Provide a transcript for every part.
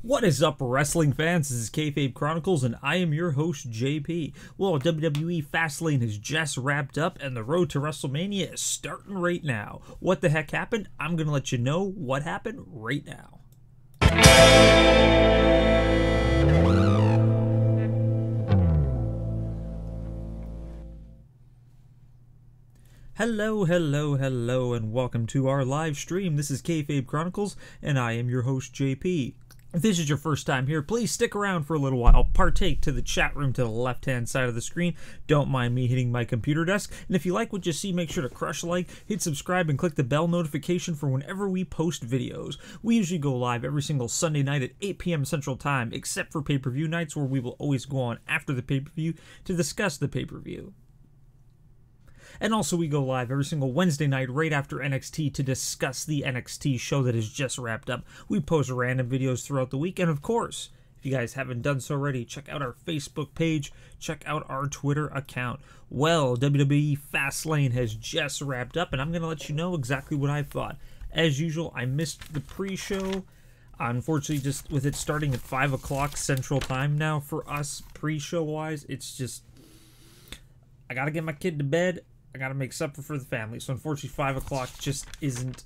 What is up, wrestling fans? This is Kayfabe Chronicles, and I am your host, JP. Well, WWE Fastlane has just wrapped up, and the Road to WrestleMania is starting right now. What the heck happened? I'm going to let you know what happened right now. Hello, and welcome to our live stream. This is Kayfabe Chronicles, and I am your host, JP. If this is your first time here, please stick around for a little while. Partake to the chat room to the left-hand side of the screen. Don't mind me hitting my computer desk. And if you like what you see, make sure to crush a like, hit subscribe, and click the bell notification for whenever we post videos. We usually go live every single Sunday night at 8 p.m. Central Time, except for pay-per-view nights, where we will always go on after the pay-per-view to discuss the pay-per-view. And also we go live every single Wednesday night right after NXT to discuss the NXT show that has just wrapped up. We post random videos throughout the week, and of course, if you guys haven't done so already, check out our Facebook page, check out our Twitter account. Well, WWE Fastlane has just wrapped up, and I'm going to let you know exactly what I thought. As usual, I missed the pre-show. Unfortunately, just with it starting at 5 o'clock Central Time now for us, pre-show-wise, it's just, I got to get my kid to bed. I gotta make supper for the family, so unfortunately 5 o'clock just isn't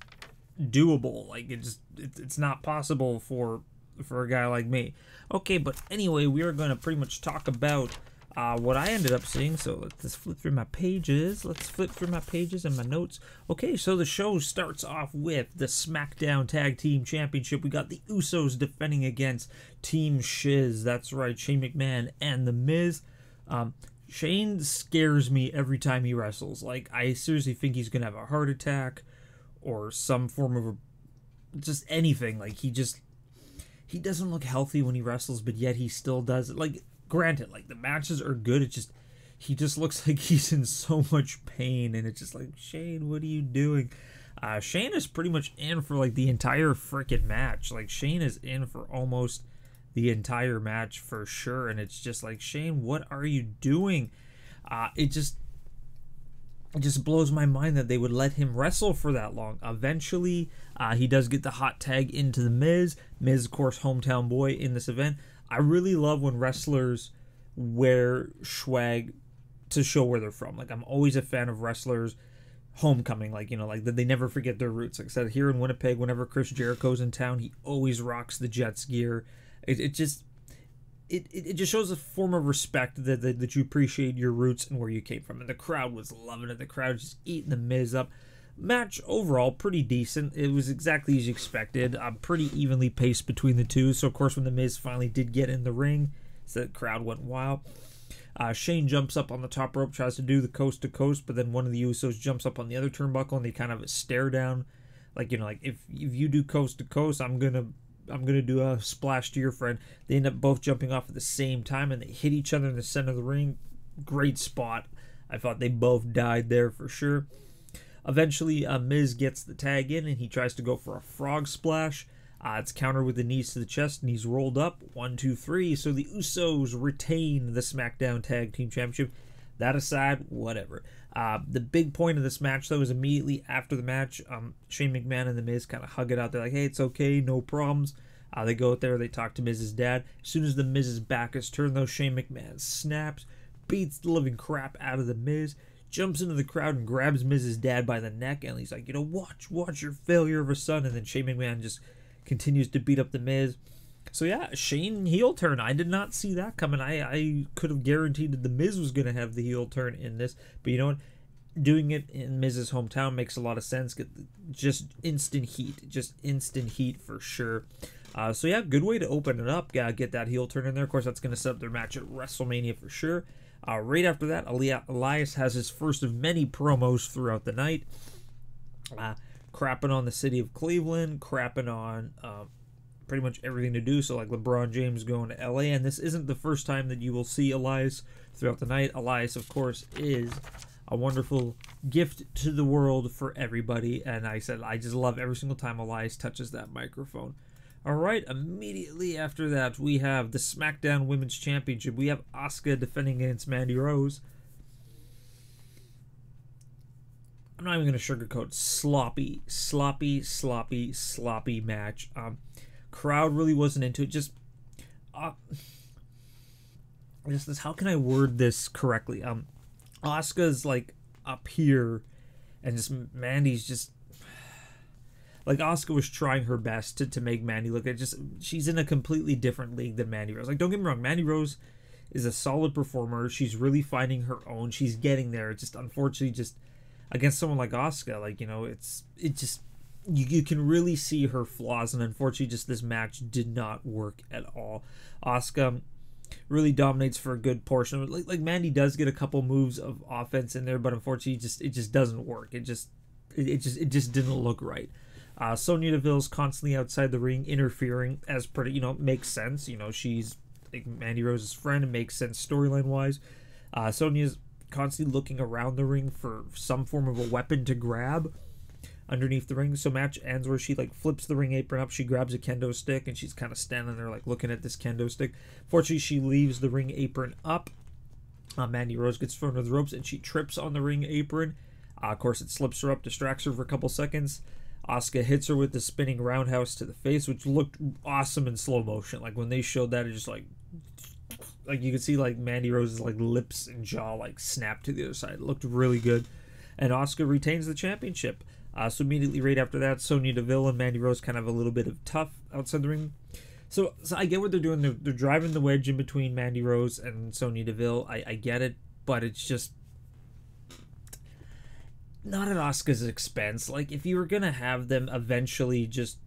doable. Like, it's not possible for a guy like me. Okay, but anyway, we are gonna pretty much talk about what I ended up seeing. So let's flip through my pages. Let's flip through my pages and my notes. Okay, so the show starts off with the SmackDown Tag Team Championship. We got the Usos defending against Team Shiz. That's right, Shane McMahon and The Miz. Shane scares me every time he wrestles. Like, I seriously think he's going to have a heart attack or some form of just anything. Like, he doesn't look healthy when he wrestles, but yet he still does it. Like, granted, like, the matches are good. He just looks like he's in so much pain, and it's just like, Shane, what are you doing? Shane is pretty much in for, like, the entire freaking match. Like, Shane is in for almost the entire match for sure, and it's just like, Shane, what are you doing? It just blows my mind that they would let him wrestle for that long. Eventually, he does get the hot tag into the Miz. Miz, of course, hometown boy in this event. I really love when wrestlers wear swag to show where they're from. Like, I'm always a fan of wrestlers homecoming, like, you know, like they never forget their roots. Like I said, here in Winnipeg, whenever Chris Jericho's in town, he always rocks the Jets gear. It just shows a form of respect that you appreciate your roots and where you came from. And the crowd was loving it. The crowd was just eating the Miz up. Match overall pretty decent. It was exactly as you expected. Pretty evenly paced between the two. So of course when the Miz finally did get in the ring, so the crowd went wild. Shane jumps up on the top rope, tries to do the coast to coast, but then one of the Usos jumps up on the other turnbuckle and they kind of stare down. Like, you know, like if you do coast to coast, I'm gonna do a splash to your friend. They end up both jumping off at the same time, and they hit each other in the center of the ring. Great spot. I thought they both died there for sure. Eventually, Miz gets the tag in, and he tries to go for a frog splash. It's countered with the knees to the chest, and he's rolled up. 1, 2, 3. So the Usos retain the SmackDown Tag Team Championship. That aside, whatever. The big point of this match, though, is immediately after the match, Shane McMahon and The Miz kind of hug it out. They're like, hey, it's okay, no problems. They go out there, they talk to Miz's dad. As soon as The Miz's back is turned, though, Shane McMahon snaps, beats the living crap out of The Miz, jumps into the crowd and grabs Miz's dad by the neck, and he's like, you know, watch your failure of a son. And then Shane McMahon just continues to beat up The Miz. So yeah, Shane heel turn. I did not see that coming. I could have guaranteed that The Miz was going to have the heel turn in this. But you know what? Doing it in Miz's hometown makes a lot of sense. Just instant heat. Just instant heat for sure. So yeah, good way to open it up. Get that heel turn in there. Of course, that's going to set up their match at WrestleMania for sure. Right after that, Elias has his first of many promos throughout the night. Crapping on the city of Cleveland. Crapping on pretty much everything to do. So like LeBron James going to LA, and this isn't the first time that you will see Elias throughout the night. Elias, of course, is a wonderful gift to the world for everybody, and I just love every single time Elias touches that microphone. Alright, immediately after that we have the SmackDown Women's Championship. We have Asuka defending against Mandy Rose. I'm not even going to sugarcoat. Sloppy match. crowd really wasn't into it. Just this, how can I word this correctly? Asuka's like up here, and just Mandy's just like, Asuka was trying her best to make Mandy look at, just, she's in a completely different league than Mandy Rose. Like, don't get me wrong, Mandy Rose is a solid performer. She's really finding her own. She's getting there. Just unfortunately, just against someone like Asuka, like, you know, it just, you can really see her flaws, and unfortunately, just this match did not work at all. Asuka really dominates for a good portion of it. Like Mandy does get a couple moves of offense in there, but unfortunately, it just doesn't work. It just didn't look right. Sonya Deville's constantly outside the ring interfering, as pretty, you know, makes sense. You know, she's like Mandy Rose's friend, and makes sense storyline wise. Sonya's constantly looking around the ring for some form of a weapon to grab underneath the ring. So match ends where she like flips the ring apron up, she grabs a kendo stick, and she's kind of standing there like looking at this kendo stick. Fortunately, she leaves the ring apron up. Mandy Rose gets thrown to the ropes, and she trips on the ring apron. Of course, it slips her up, distracts her for a couple seconds. Asuka hits her with the spinning roundhouse to the face, which looked awesome in slow motion. Like when they showed that, it just like you could see like Mandy Rose's like lips and jaw like snap to the other side. It looked really good, and Asuka retains the championship. So immediately right after that, Sonya Deville and Mandy Rose kind of have a little bit of tough outside the ring. So I get what they're doing. They're driving the wedge in between Mandy Rose and Sonya Deville. I get it, but it's just not at Asuka's expense. Like, if you were gonna have them eventually just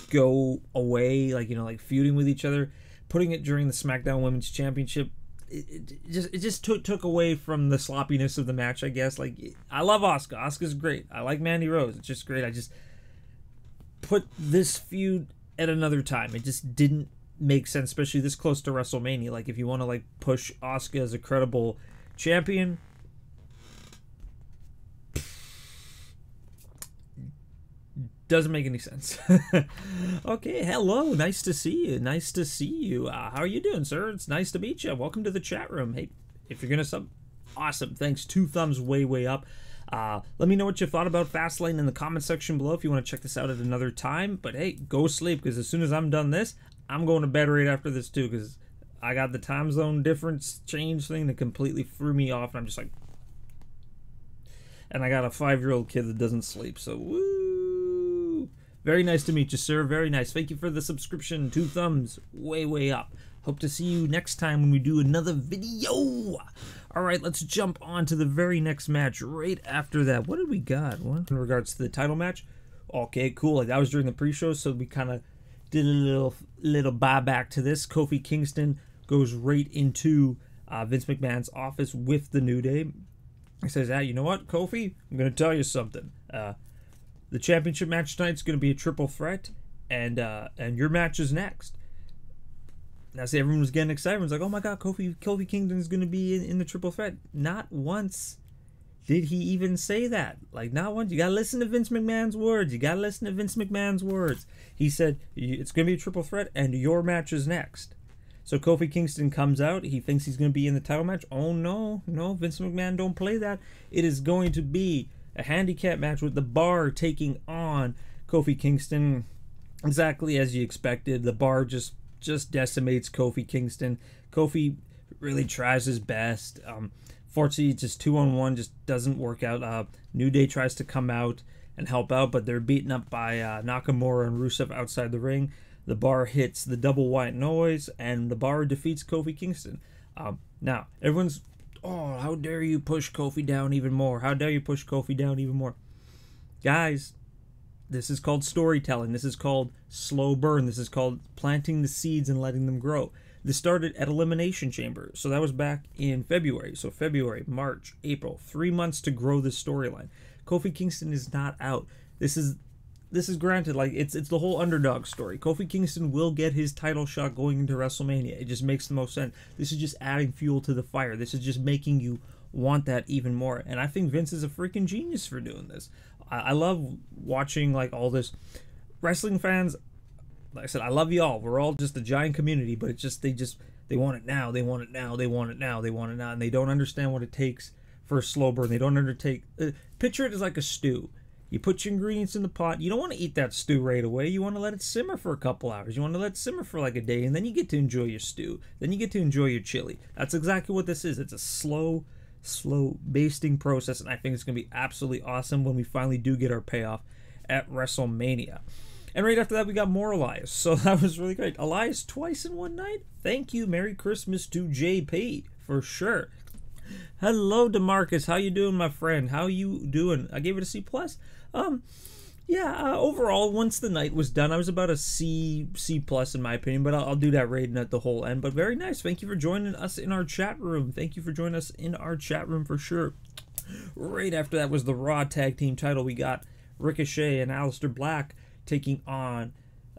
go away, like, you know, like feuding with each other, putting it during the SmackDown Women's Championship, it just took away from the sloppiness of the match, I guess. Like, I love Asuka. Asuka's great. I like Mandy Rose. It's just great. I just put this feud at another time. It just didn't make sense, especially this close to WrestleMania. Like, if you want to like push Asuka as a credible champion, doesn't make any sense. Okay, hello, nice to see you. How are you doing, sir? It's nice to meet you. Welcome to the chat room. Hey, if you're gonna sub, awesome, thanks. 2 thumbs way up. Let me know what you thought about Fastlane in the comment section below if you want to check this out at another time. But hey, go sleep, because as soon as I'm done this, I'm going to bed right after this too, because I got the time zone difference change thing that completely threw me off, and I'm just like, and I got a 5-year-old kid that doesn't sleep, so woo. Very nice to meet you, sir. Very nice. Thank you for the subscription. 2 thumbs. Way up. Hope to see you next time when we do another video. Alright, let's jump on to the very next match right after that. What did we got? What in regards to the title match? Okay, cool. Like, that was during the pre-show, so we kind of did a little buyback to this. Kofi Kingston goes right into Vince McMahon's office with the New Day. He says, you know what, Kofi? I'm going to tell you something. The championship match tonight is going to be a triple threat, and your match is next. Now, see, everyone was getting excited. Everyone's like, oh my God, Kofi Kingston is going to be in the triple threat. Not once did he even say that. Like, not once. You got to listen to Vince McMahon's words. He said, it's going to be a triple threat, and your match is next. So Kofi Kingston comes out. He thinks he's going to be in the title match. Oh, no, Vince McMahon don't play that. It is going to be a handicap match with the Bar taking on Kofi Kingston, exactly as you expected. The Bar just decimates Kofi Kingston. Kofi really tries his best. Fortunately, just 2-on-1 just doesn't work out. New Day tries to come out and help out, but they're beaten up by Nakamura and Rusev outside the ring. The Bar hits the double white noise, and the Bar defeats Kofi Kingston. Now, everyone's, oh, how dare you push Kofi down even more? How dare you push Kofi down even more? Guys, this is called storytelling. This is called slow burn. This is called planting the seeds and letting them grow. This started at Elimination Chamber. So that was back in February. So February, March, April. 3 months to grow this storyline. Kofi Kingston is not out. This is granted, like, it's the whole underdog story. Kofi Kingston will get his title shot going into WrestleMania. It just makes the most sense. This is just adding fuel to the fire. This is just making you want that even more. And I think Vince is a freaking genius for doing this. I love watching, like, all this. Wrestling fans, like I said, I love you all. We're all just a giant community, but it's just, they want it now. They want it now. They want it now. They want it now. And they don't understand what it takes for a slow burn. They don't undertake. Picture it as like a stew. You put your ingredients in the pot. You don't want to eat that stew right away. You want to let it simmer for a couple hours. You want to let it simmer for like a day, and then you get to enjoy your stew. Then you get to enjoy your chili. That's exactly what this is. It's a slow basting process, and I think it's going to be absolutely awesome when we finally do get our payoff at WrestleMania. And right after that, we got more Elias. So that was really great. Elias twice in one night. Thank you. Merry Christmas to JP, for sure. Hello, DeMarcus. How you doing, my friend? How you doing? I gave it a C+. Overall, once the night was done, I was about a C+ in my opinion, but I'll do that rating at the whole end. But very nice. Thank you for joining us in our chat room. Thank you for joining us in our chat room for sure. Right after that was the Raw Tag Team title. We got Ricochet and Aleister Black taking on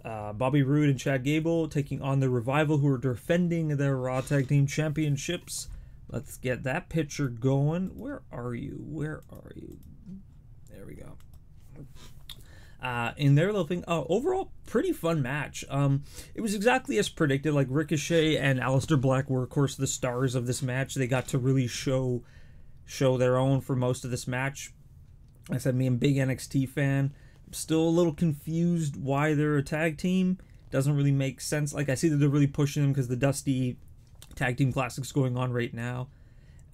Bobby Roode and Chad Gable, taking on the Revival, who are defending their Raw Tag Team Championships. Let's get that picture going. Where are you? Where are you? There we go. In their little thing, overall, pretty fun match. It was exactly as predicted. Like, Ricochet and Aleister Black were, of course, the stars of this match. They got to really show their own for most of this match. Like I said, me, I'm a big NXT fan. I'm still a little confused why they're a tag team. Doesn't really make sense. Like, I see that they're really pushing them because the Dusty Tag Team Classic's going on right now,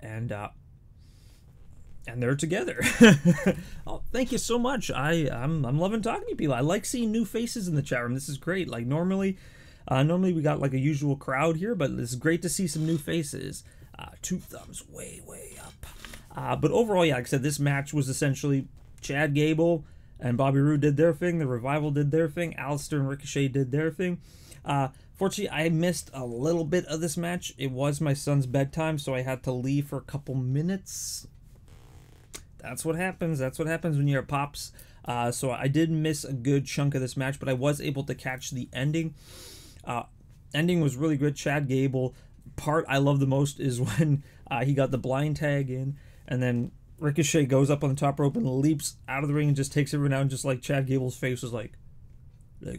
and they're together. Oh, thank you so much. I'm loving talking to people. I like seeing new faces in the chat room. This is great. Like, normally we got like a usual crowd here, but it's great to see some new faces. 2 thumbs way up. But overall, yeah, like I said, this match was essentially Chad Gable and Bobby Roode did their thing. The Revival did their thing. Aleister and Ricochet did their thing. Fortunately, I missed a little bit of this match. It was my son's bedtime, so I had to leave for a couple minutes. That's what happens. That's what happens when you're at Pops. So I did miss a good chunk of this match, but I was able to catch the ending. Ending was really good. Chad Gable. Part I love the most is when he got the blind tag in, and then Ricochet goes up on the top rope and leaps out of the ring and just takes everyone out, and just like Chad Gable's face was like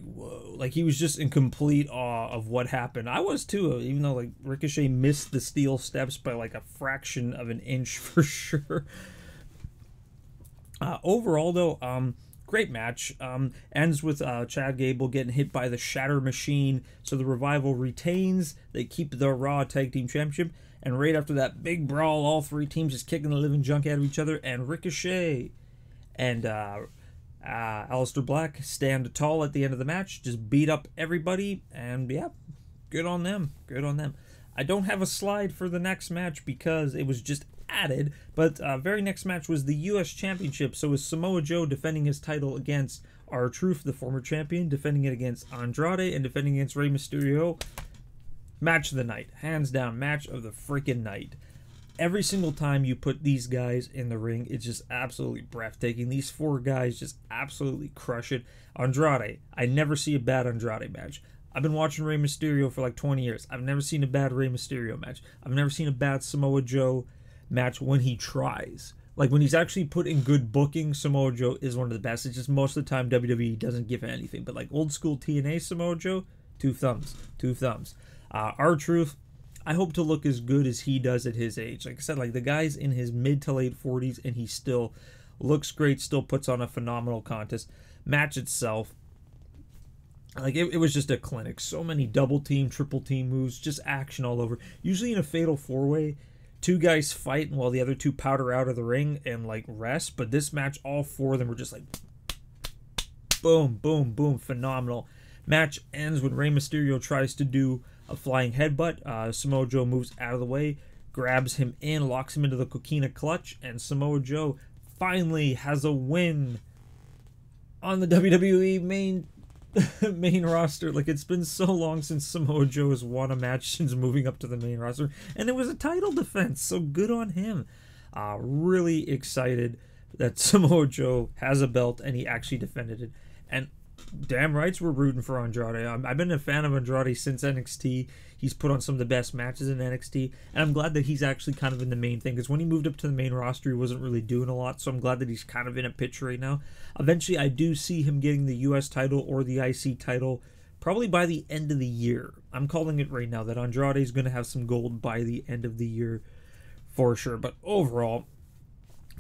whoa, like he was just in complete awe of what happened. I was too, even though like Ricochet missed the steel steps by like a fraction of an inch for sure. Overall though, great match. Ends with Chad Gable getting hit by the Shatter Machine, so the Revival retains. They keep the Raw Tag Team Championship, and right after that big brawl, all 3 teams just kicking the living junk out of each other, and Ricochet and Aleister Black stand tall at the end of the match, just beat up everybody, and yeah, good on them. Good on them. I don't have a slide for the next match because it was just added, but very next match was the U.S. Championship. So it was Samoa Joe defending his title against R-Truth, the former champion, defending it against Andrade, and defending against Rey Mysterio. Match of the night. Hands down, match of the freaking night. Every single time you put these guys in the ring, it's just absolutely breathtaking. These 4 guys just absolutely crush it. Andrade, I never see a bad Andrade match. I've been watching Rey Mysterio for like 20 years. I've never seen a bad Rey Mysterio match. I've never seen a bad Samoa Joe match when he tries. Like, when he's actually put in good booking, Samoa Joe is one of the best. It's just most of the time WWE doesn't give anything. But like old school TNA Samoa Joe, 2 thumbs. 2 thumbs. R-Truth, I hope to look as good as he does at his age. Like I said, like the guy's in his mid to late 40s and he still looks great, still puts on a phenomenal contest. Match itself, like it was just a clinic. So many double team, triple team moves, just action all over. Usually in a fatal 4-way, 2 guys fight while the other 2 powder out of the ring and like rest. But this match, all 4 of them were just like boom, boom, boom, phenomenal. Match ends when Rey Mysterio tries to do a flying headbutt. Samoa Joe moves out of the way, grabs him in, locks him into the Coquina Clutch, and Samoa Joe finally has a win on the WWE main roster. Like, it's been so long since Samoa Joe has won a match since moving up to the main roster, and it was a title defense, so good on him. Really excited that Samoa Joe has a belt and he actually defended it. And damn rights we're rooting for Andrade. I've been a fan of Andrade since NXT. He's put on some of the best matches in NXT, and I'm glad that he's actually kind of in the main thing, because when he moved up to the main roster, he wasn't really doing a lot, so I'm glad that he's kind of in a picture right now. Eventually, I do see him getting the US title or the IC title probably by the end of the year. I'm calling it right now that Andrade is going to have some gold by the end of the year for sure. But overall,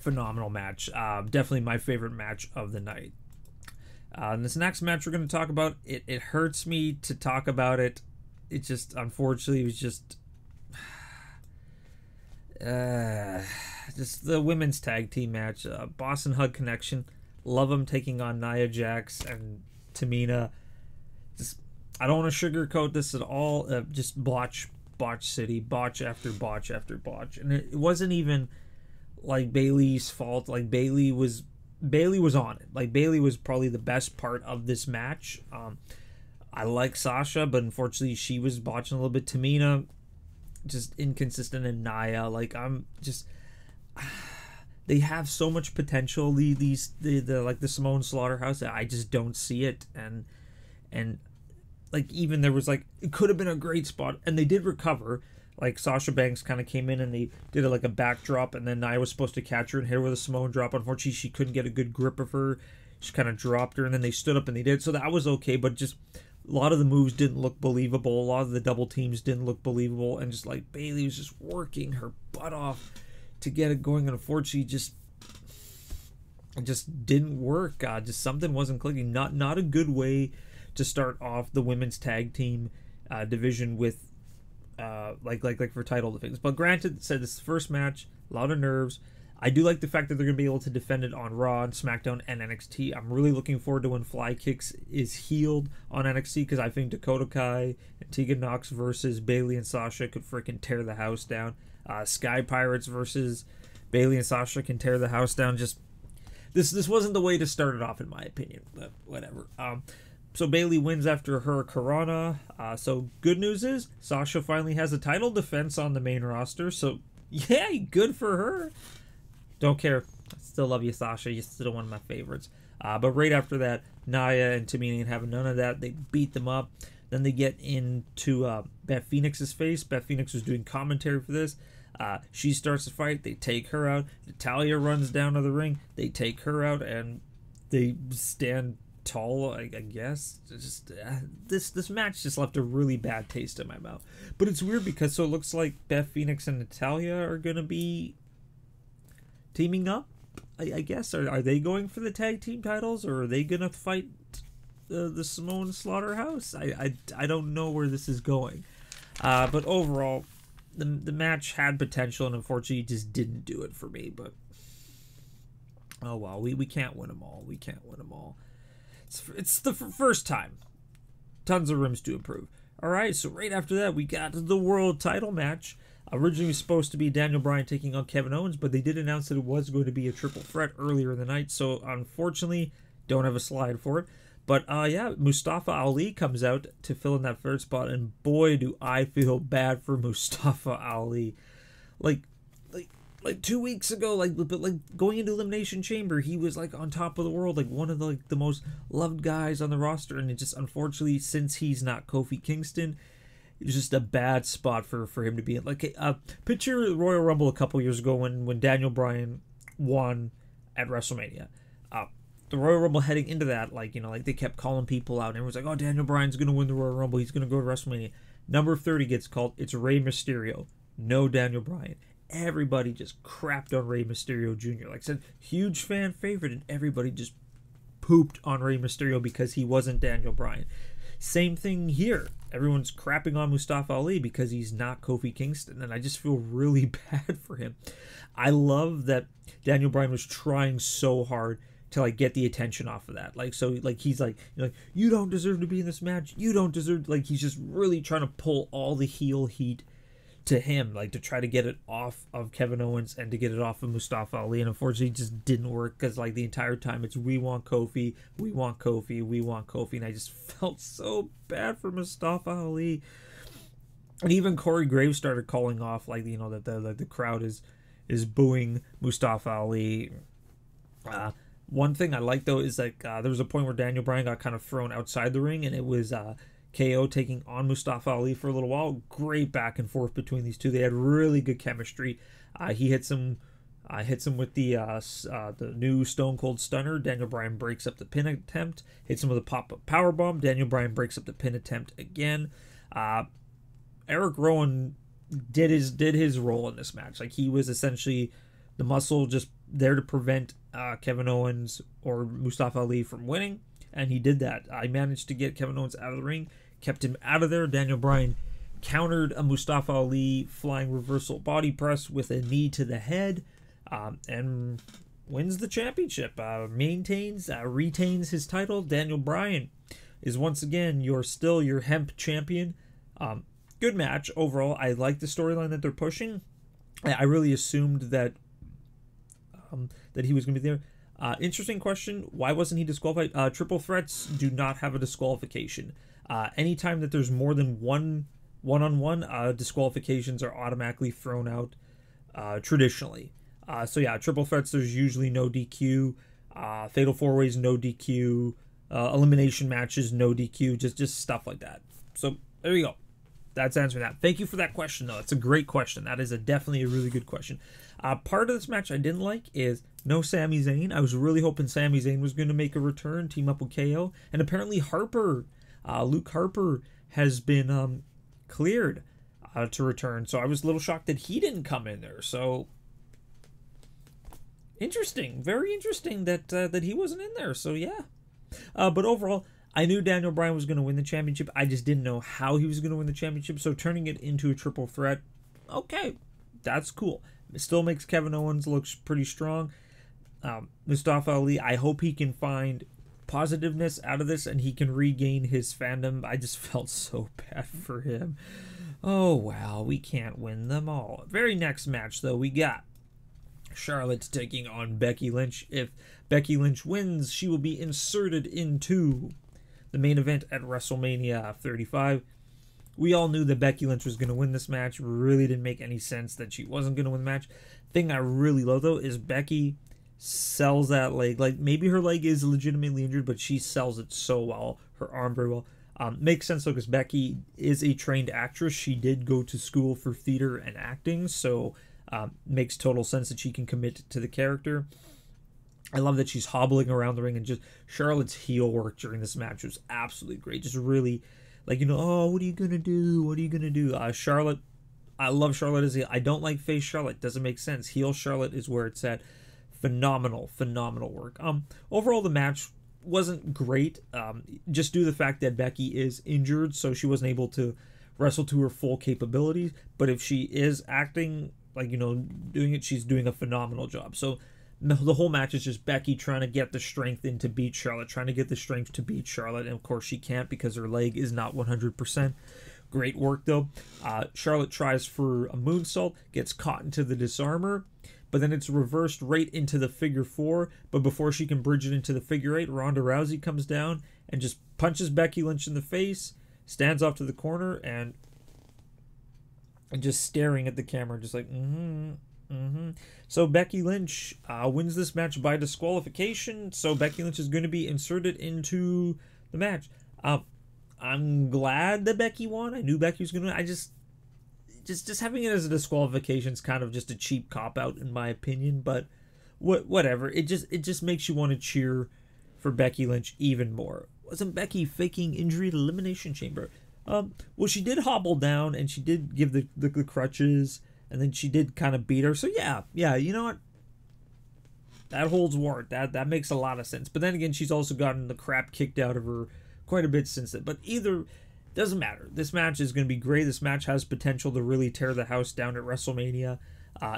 phenomenal match. Definitely my favorite match of the night. And this next match we're going to talk about, it hurts me to talk about it. It just, unfortunately, it was just the women's tag team match. Boston Hug Connection. Love them taking on Nia Jax and Tamina. Just, I don't want to sugarcoat this at all. Just botch city. Botch after botch after botch. And it wasn't even like Bayley's fault. Like Bayley was on it. Like Bayley was probably the best part of this match. I like Sasha, but unfortunately she was botching a little bit. Tamina, just inconsistent, and Nia, like I'm just, they have so much potential. The like the Simone Slaughterhouse, I just don't see it. And like even there was like it could have been a great spot, and they did recover. Like Sasha Banks kind of came in and they did like a backdrop, and then Nia was supposed to catch her and hit her with a Simone drop. Unfortunately, she couldn't get a good grip of her. She kind of dropped her, and then they stood up and they did. So that was okay, but just a lot of the moves didn't look believable. A lot of the double teams didn't look believable, and just like Bayley was just working her butt off to get it going, and unfortunately, it just didn't work. Just something wasn't clicking. Not a good way to start off the women's tag team division with. Like for title defense. But granted, said this is the first match, a lot of nerves. I do like the fact that they're going to be able to defend it on Raw and SmackDown and NXT. I'm really looking forward to when Fly Kicks is healed on NXT, because I think Dakota Kai and Tegan Nox versus Bayley and Sasha could freaking tear the house down. Sky Pirates versus Bayley and Sasha can tear the house down. Just this wasn't the way to start it off, in my opinion, but whatever. So Bayley wins after her Corona. So good news is Sasha finally has a title defense on the main roster. So yeah, good for her. Don't care. I still love you, Sasha. You're still one of my favorites. But right after that, Nia and Tamina ain't having none of that. They beat them up. Then they get into Beth Phoenix's face. Beth Phoenix was doing commentary for this. She starts to fight. They take her out. Natalya runs down to the ring. They take her out, and they stand tall, I guess. Just this match just left a really bad taste in my mouth. But it's weird because so it looks like Beth Phoenix and Natalya are gonna be teaming up. I guess are they going for the tag team titles, or are they gonna fight the Simone Slaughterhouse? I don't know where this is going. But overall, the match had potential, and unfortunately, just didn't do it for me. But oh well, we can't win them all. We can't win them all. It's the first time. Tons of rooms to improve. Alright, so right after that, we got the world title match. Originally supposed to be Daniel Bryan taking on Kevin Owens, but they did announce that it was going to be a triple threat earlier in the night, so unfortunately, don't have a slide for it. But yeah, Mustafa Ali comes out to fill in that third spot, and boy, do I feel bad for Mustafa Ali. Like 2 weeks ago, like going into Elimination Chamber, he was like on top of the world, like one of the most loved guys on the roster, and it just unfortunately, since he's not Kofi Kingston, it's just a bad spot for him to be in. Like picture the Royal Rumble a couple years ago when Daniel Bryan won at WrestleMania. The Royal Rumble heading into that, like they kept calling people out, and everyone's like, oh, Daniel Bryan's gonna win the Royal Rumble, he's gonna go to WrestleMania. Number 30 gets called. It's Rey Mysterio, no Daniel Bryan. Everybody just crapped on Rey Mysterio Jr. Like I said, huge fan favorite, and everybody just pooped on Rey Mysterio because he wasn't Daniel Bryan. Same thing here. Everyone's crapping on Mustafa Ali because he's not Kofi Kingston, and I just feel really bad for him. I love that Daniel Bryan was trying so hard to like get the attention off of that. Like so, like he's like, you don't deserve to be in this match. You don't deserve. Like he's just really trying to pull all the heel heat to him, like to try to get it off of Kevin Owens and to get it off of Mustafa Ali, and unfortunately it just didn't work because like the entire time it's we want Kofi, we want Kofi, we want Kofi, and I just felt so bad for Mustafa Ali. And even Corey Graves started calling off like that the crowd is booing Mustafa Ali. One thing I like though is like there was a point where Daniel Bryan got kind of thrown outside the ring, and it was KO taking on Mustafa Ali for a little while. Great back and forth between these two. They had really good chemistry. He hits him with the new Stone Cold Stunner. Daniel Bryan breaks up the pin attempt. Hits him with a pop-up powerbomb. Daniel Bryan breaks up the pin attempt again. Eric Rowan did his role in this match. Like he was essentially the muscle just there to prevent Kevin Owens or Mustafa Ali from winning, and he did that. I managed to get Kevin Owens out of the ring, kept him out of there. Daniel Bryan countered a Mustafa Ali flying reversal body press with a knee to the head, and wins the championship. Retains his title. Daniel Bryan is once again still your hemp champion. Good match overall. I like the storyline that they're pushing. I really assumed that he was going to be there. Interesting question. Why wasn't he disqualified? Triple threats do not have a disqualification. Anytime that there's more than one-on-one, disqualifications are automatically thrown out traditionally. So yeah, triple threats, there's usually no DQ. Fatal four-ways, no DQ. Elimination matches, no DQ. Just stuff like that. So there you go. That's answering that. Thank you for that question, though. It's a great question. That is definitely a really good question. Part of this match I didn't like is no Sami Zayn. I was really hoping Sami Zayn was going to make a return, team up with KO. And apparently Luke Harper has been cleared to return. So I was a little shocked that he didn't come in there. So interesting. Very interesting that he wasn't in there. So yeah. But overall, I knew Daniel Bryan was going to win the championship. I just didn't know how he was going to win the championship. So turning it into a triple threat, okay, that's cool. It still makes Kevin Owens look pretty strong. Mustafa Ali, I hope he can find positiveness out of this and he can regain his fandom. I just felt so bad for him. Oh, wow, we can't win them all. Very next match, though, we got Charlotte taking on Becky Lynch. If Becky Lynch wins, she will be inserted into the main event at WrestleMania 35. We all knew that Becky Lynch was going to win this match. Really didn't make any sense that she wasn't going to win the match. Thing I really love, though, is Becky sells that leg. Like, maybe her leg is legitimately injured, but she sells it so well. Her arm very well. Makes sense, though, because Becky is a trained actress. She did go to school for theater and acting, so makes total sense that she can commit to the character. I love that she's hobbling around the ring, and just Charlotte's heel work during this match was absolutely great. Just really, like, oh, what are you going to do? What are you going to do? Charlotte, I love Charlotte as I don't like face Charlotte. Doesn't make sense. Heel Charlotte is where it's at. Phenomenal work. Overall, the match wasn't great, just due to the fact that Becky is injured, so she wasn't able to wrestle to her full capabilities. But if she is acting, doing it, she's doing a phenomenal job. So the whole match is just Becky trying to get the strength in to beat Charlotte, and of course she can't because her leg is not 100%. Great work, though. Charlotte tries for a moonsault, gets caught into the disarmer, but then it's reversed right into the figure four. But before she can bridge it into the figure eight, Ronda Rousey comes down and just punches Becky Lynch in the face, stands off to the corner, and just staring at the camera, just like, So Becky Lynch wins this match by disqualification. So Becky Lynch is going to be inserted into the match. I'm glad that Becky won. I knew Becky was going to win. I just having it as a disqualification is kind of just a cheap cop-out in my opinion. But whatever. It just makes you want to cheer for Becky Lynch even more. Wasn't Becky faking injury at Elimination Chamber? Well, she did hobble down and she did give the crutches. And then she did kind of beat her. So yeah, you know what? That holds warrant. That makes a lot of sense. But then again, she's also gotten the crap kicked out of her quite a bit since then. But either, doesn't matter. This match is going to be great. This match has potential to really tear the house down at WrestleMania.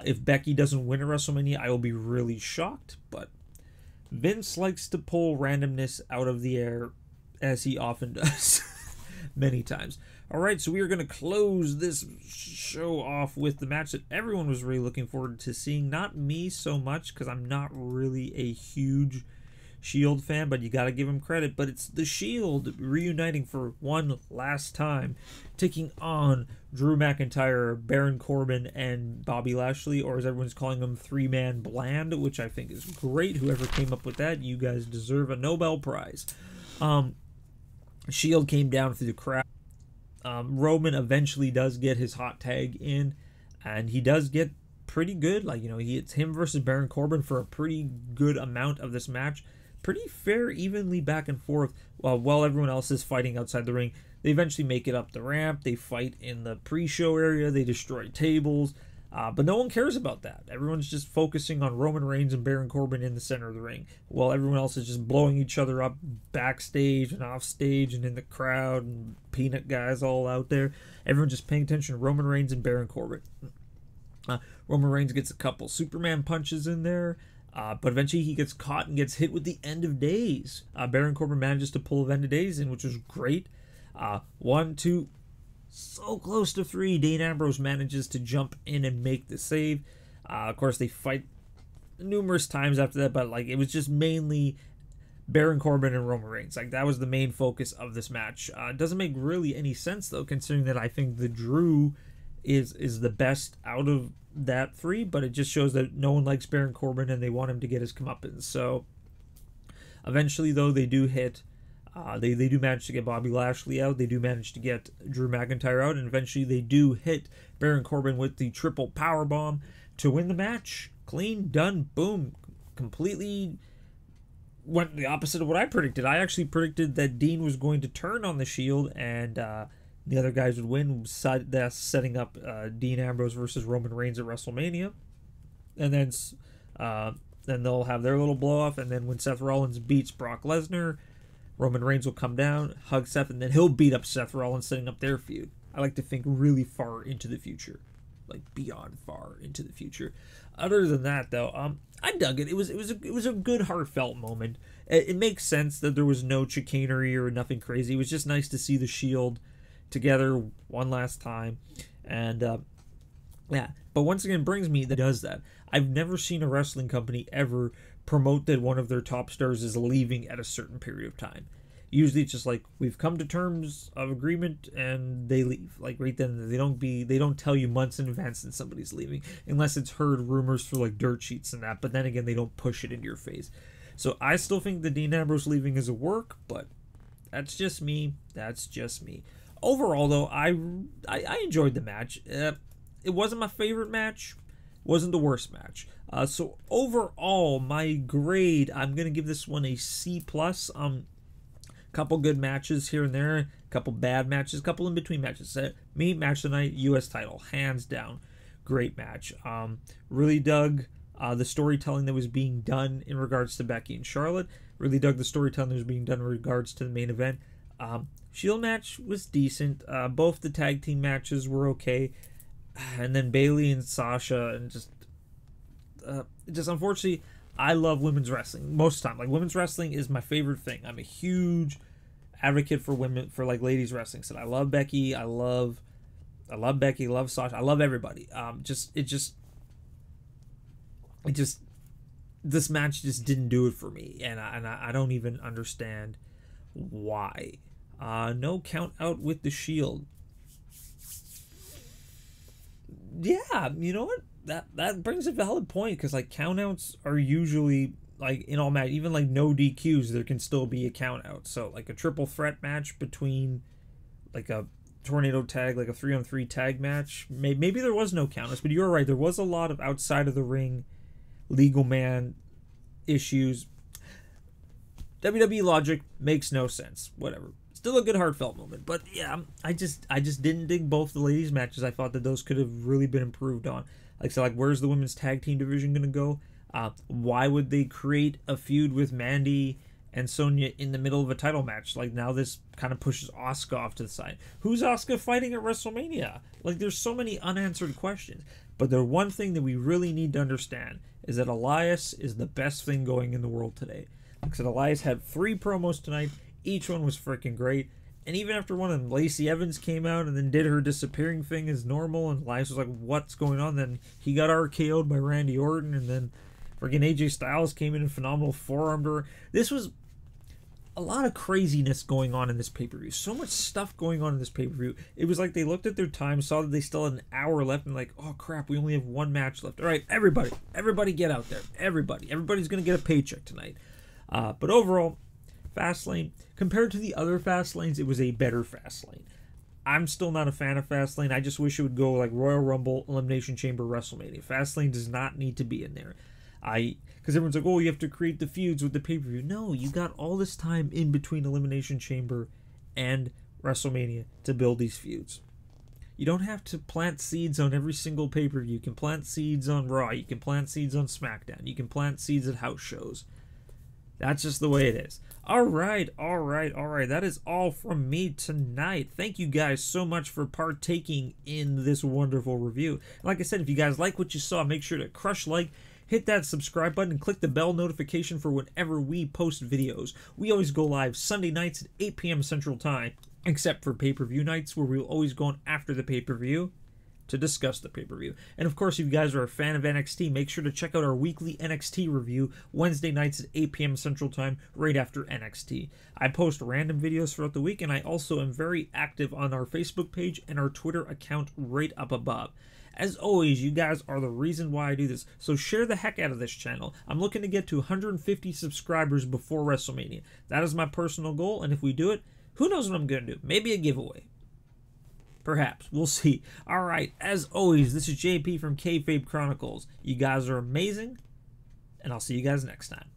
If Becky doesn't win at WrestleMania, I will be really shocked. But Vince likes to pull randomness out of the air, as he often does. Many times. Alright, so we are going to close this show off with the match that everyone was really looking forward to seeing. Not me so much, because I'm not really a huge Shield fan, but you got to give him credit. But it's the Shield reuniting for one last time, taking on Drew McIntyre, Baron Corbin, and Bobby Lashley, or as everyone's calling them, three-man bland, which I think is great. Whoever came up with that, you guys deserve a Nobel Prize. Shield came down through the crowd. Roman eventually does get his hot tag in, and he does get pretty good. It's him versus Baron Corbin for a pretty good amount of this match. Pretty fair, evenly back and forth, while everyone else is fighting outside the ring. They eventually make it up the ramp. They fight in the pre-show area. They destroy tables. But no one cares about that. Everyone's just focusing on Roman Reigns and Baron Corbin in the center of the ring, while everyone else is just blowing each other up backstage and off stage and in the crowd, and peanut guys all out there. Everyone's just paying attention to Roman Reigns and Baron Corbin. Roman Reigns gets a couple Superman punches in there, but eventually he gets caught and gets hit with the End of Days. Baron Corbin manages to pull the End of Days in, which was great. 1, 2, so close to 3. Dean Ambrose manages to jump in and make the save. Of course, they fight numerous times after that, but like it was just mainly Baron Corbin and Roman Reigns. Like that was the main focus of this match. It doesn't make really any sense though, considering that I think the Drew is the best out of that 3, but it just shows that no one likes Baron Corbin and they want him to get his comeuppance. So eventually though, they do hit. They do manage to get Bobby Lashley out. They do manage to get Drew McIntyre out, and eventually they do hit Baron Corbin with the triple powerbomb to win the match. Clean, done, boom. Completely went the opposite of what I predicted. I actually predicted that Dean was going to turn on the Shield and the other guys would win. That's setting up Dean Ambrose versus Roman Reigns at WrestleMania, and then they'll have their little blow off. And then when Seth Rollins beats Brock Lesnar, Roman Reigns will come down, hug Seth, and then he'll beat up Seth Rollins, setting up their feud. I like to think really far into the future, like beyond far into the future. Other than that, though, I dug it. It was a good heartfelt moment. It makes sense that there was no chicanery or nothing crazy. It was just nice to see the Shield together one last time, and yeah. But once again, brings me that does that. I've never seen a wrestling company ever promote that one of their top stars is leaving at a certain period of time. Usually it's just like, we've come to terms of agreement and they leave. Like right then, they don't tell you months in advance that somebody's leaving, unless it's heard rumors through like dirt sheets and that, but then again, they don't push it into your face. So I still think the Dean Ambrose leaving is a work, but that's just me. Overall though, I enjoyed the match. It wasn't my favorite match, wasn't the worst match. So overall, my grade, I'm going to give this one a C+. Couple good matches here and there, couple bad matches, couple in between matches. Me, match of the night, U.S. title, hands down. Great match. Really dug the storytelling that was being done in regards to Becky and Charlotte. Really dug the storytelling that was being done in regards to the main event. Shield match was decent. Both the tag team matches were okay. And then Bayley and Sasha, and just unfortunately, I love women's wrestling most of the time. Like, women's wrestling is my favorite thing. I'm a huge advocate for women, for like ladies wrestling. So I love Becky. I love Becky. I love Sasha. I love everybody. This match just didn't do it for me, and I don't even understand why. No count out with the Shield. Yeah, you know what? That brings a valid point, because like countouts are usually like in all match, even like no DQs, there can still be a count out. So like a triple threat match between like a tornado tag, like a 3-on-3 tag match, maybe there was no countouts, but you're right, there was a lot of outside of the ring legal man issues. WWE logic makes no sense. Whatever. Still a good heartfelt moment, but yeah, I just didn't dig both the ladies matches. I thought that those could have really been improved on. Like, so like, where's the women's tag team division gonna go? Why would they create a feud with Mandy and Sonya in the middle of a title match? Like, now this kind of pushes Asuka off to the side. Who's Asuka fighting at WrestleMania? Like, there's so many unanswered questions. But the one thing that we really need to understand is that Elias is the best thing going in the world today. Like I said, Elias had 3 promos tonight. Each one was freaking great. And even after one of them, Lacey Evans came out and then did her disappearing thing as normal, and Elias was like, what's going on? Then he got RKO'd by Randy Orton, and then freaking AJ Styles came in and phenomenal forearmed her. This was a lot of craziness going on in this pay-per-view. So much stuff going on in this pay-per-view. It was like they looked at their time, saw that they still had an hour left, and like, oh crap, we only have 1 match left. All right, everybody get out there. Everybody's going to get a paycheck tonight. But overall, Fastlane, compared to the other Fastlanes, it was a better Fastlane. I'm still not a fan of Fastlane. I just wish it would go like Royal Rumble, Elimination Chamber, WrestleMania. Fastlane does not need to be in there. Because everyone's like, oh, you have to create the feuds with the pay-per-view. No, you got all this time in between Elimination Chamber and WrestleMania to build these feuds. You don't have to plant seeds on every single pay-per-view. You can plant seeds on Raw. You can plant seeds on SmackDown. You can plant seeds at house shows. That's just the way it is. All right. That is all from me tonight. Thank you guys so much for partaking in this wonderful review. Like I said, if you guys like what you saw, make sure to crush like, hit that subscribe button, and click the bell notification for whenever we post videos. We always go live Sunday nights at 8 p.m. Central Time, except for pay-per-view nights, where we'll always go on after the pay-per-view to discuss the pay-per-view. And of course, if you guys are a fan of NXT, make sure to check out our weekly NXT review Wednesday nights at 8 p.m. Central Time, right after NXT. I post random videos throughout the week, and I also am very active on our Facebook page and our Twitter account right up above. As always, you guys are the reason why I do this, so share the heck out of this channel. I'm looking to get to 150 subscribers before WrestleMania. That is my personal goal, and if we do it, who knows what I'm going to do? Maybe a giveaway. Perhaps. We'll see. Alright, as always, this is JP from Kayfabe Chronicles. You guys are amazing, and I'll see you guys next time.